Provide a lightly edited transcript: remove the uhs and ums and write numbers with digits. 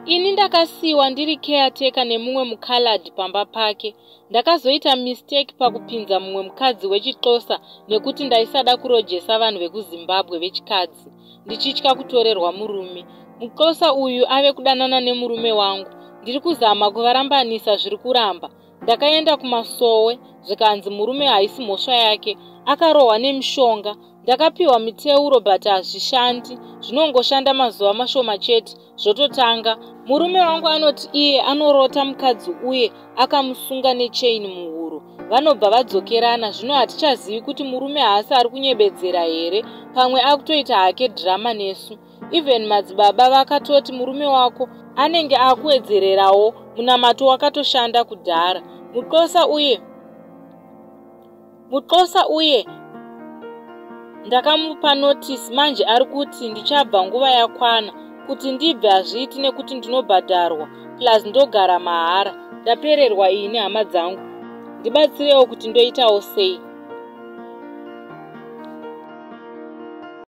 Ini ndakasiwa ndiri caretaker nemumwe mukhaladi pamba pake. Ndakazoita mistake pakupinza mumwe mukadzi wechixhosa nekuti ndaisada kurojesa vanhu vekuZimbabwe vechikadzi ndichitya kutorerwa murume. Muxhosa uyu ave kudanana nemurume wangu. Ndiri kuzama kuvarambanisa zviri kuramba. Ndakaenda kumasowe zvikanzi murume haisi mhosva yake, akarohwa nemushonga. Ndakapiwa miteuro but hazvishandi, zvinongoshanda mazuva mashoma chete zvototanga. Murume wangu anoti iye anorota mukadzi uye akamusunga nechaini muhuro. Vanobva vadzokerana. Zvino hatichazivi kuti murume haasi ari kunyebedzera here, pamwe akutoita hake drama nesu. Even madzibaba vakatoti murume wako anenge akuwedzererawo munamato wakatoshanda kudhara. Muxhosa uye ndakamupa notice manje ari kuti ndichabva nguva yakwana kuti ndibve hazviiti nekuti ndinobhadharwa plus ndogara mahara. Ndapererwa ini hama dzangu, ndibatsirewo kuti ndoitawo sei.